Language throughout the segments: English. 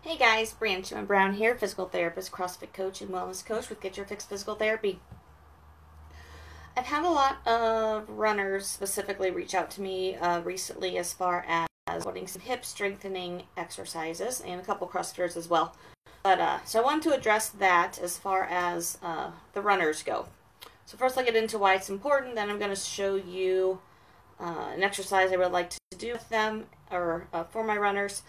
Hey guys, Branch Brown here, physical therapist, CrossFit coach, and wellness coach with Get Your Fix Physical Therapy. I've had a lot of runners specifically reach out to me recently as far as wanting some hip strengthening exercises, and a couple CrossFitters as well. But so I wanted to address that as far as the runners go. So first I'll get into why it's important, then I'm going to show you an exercise I would like to do with them or for my runners,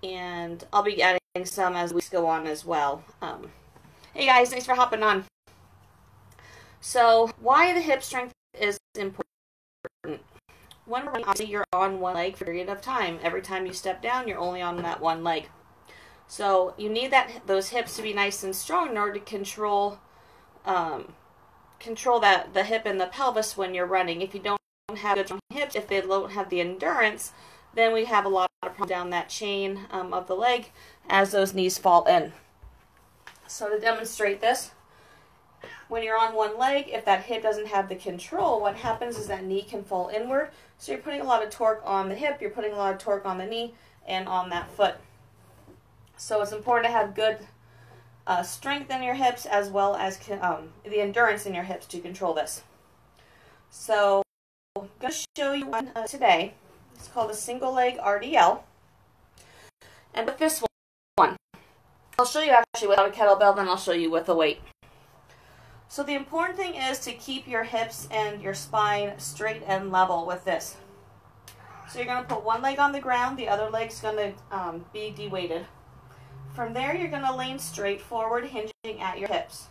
and I'll be adding some as weeks go on as well. Hey guys, thanks for hopping on. So why the hip strength is important. When running, obviously you're on one leg for a period of time. Every time you step down, you're only on that one leg. So you need those hips to be nice and strong in order to control the hip and the pelvis when you're running. If you don't have good hips, if they don't have the endurance, then we have a lot of problems down that chain of the leg as those knees fall in. So to demonstrate this, when you're on one leg, if that hip doesn't have the control, what happens is that knee can fall inward. So you're putting a lot of torque on the hip, you're putting a lot of torque on the knee and on that foot. So it's important to have good strength in your hips as well as the endurance in your hips to control this. So I'm going to show you one today. It's called a single leg RDL. And with this one, I'll show you actually without a kettlebell, then I'll show you with a weight. So the important thing is to keep your hips and your spine straight and level with this. So you're going to put one leg on the ground, the other leg's going to be de-weighted. From there, you're going to lean straight forward, hinging at your hips.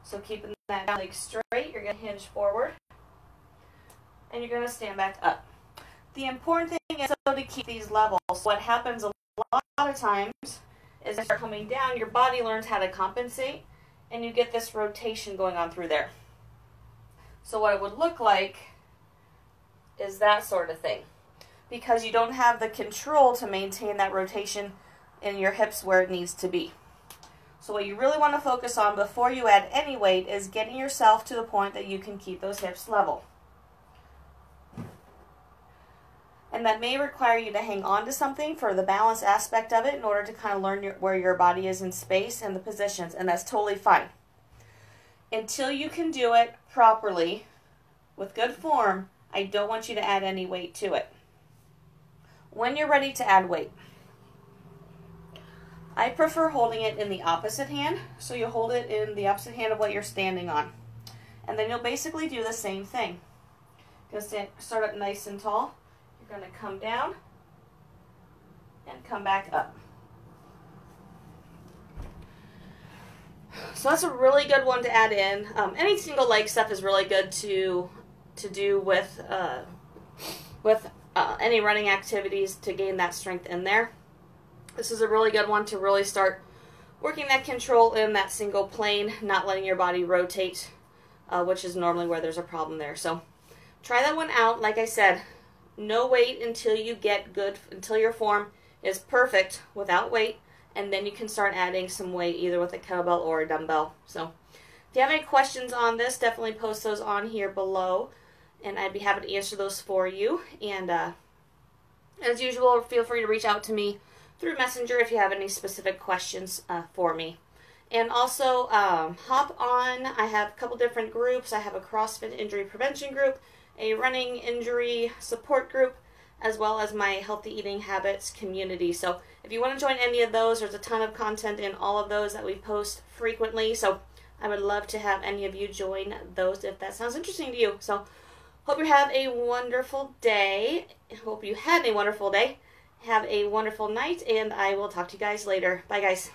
So keeping that leg straight, you're going to hinge forward, and you're going to stand back up. The important thing is to keep these levels. What happens a lot of times is as you start coming down, your body learns how to compensate, and you get this rotation going on through there. So what it would look like is that sort of thing, because you don't have the control to maintain that rotation in your hips where it needs to be. So what you really want to focus on before you add any weight is getting yourself to the point that you can keep those hips level. And that may require you to hang on to something for the balance aspect of it in order to kind of learn where your body is in space and the positions, and that's totally fine. Until you can do it properly with good form, I don't want you to add any weight to it. When you're ready to add weight, I prefer holding it in the opposite hand, so you hold it in the opposite hand of what you're standing on. And then you'll basically do the same thing. You're going to start up nice and tall. You're going to come down and come back up. So that's a really good one to add in. Any single leg stuff is really good to do with any running activities to gain that strength in there. This is a really good one to really start working that control in that single plane, not letting your body rotate, which is normally where there's a problem there. So try that one out. Like I said, no weight until you get good, until your form is perfect without weight, and then you can start adding some weight either with a kettlebell or a dumbbell. So if you have any questions on this, definitely post those on here below, and I'd be happy to answer those for you. And as usual, feel free to reach out to me through Messenger if you have any specific questions for me. And also, hop on. I have a couple different groups. I have a CrossFit injury prevention group, a running injury support group, as well as my healthy eating habits community. So if you want to join any of those, there's a ton of content in all of those that we post frequently. So I would love to have any of you join those if that sounds interesting to you. So hope you have a wonderful day. Hope you had a wonderful day. Have a wonderful night, and I will talk to you guys later. Bye, guys.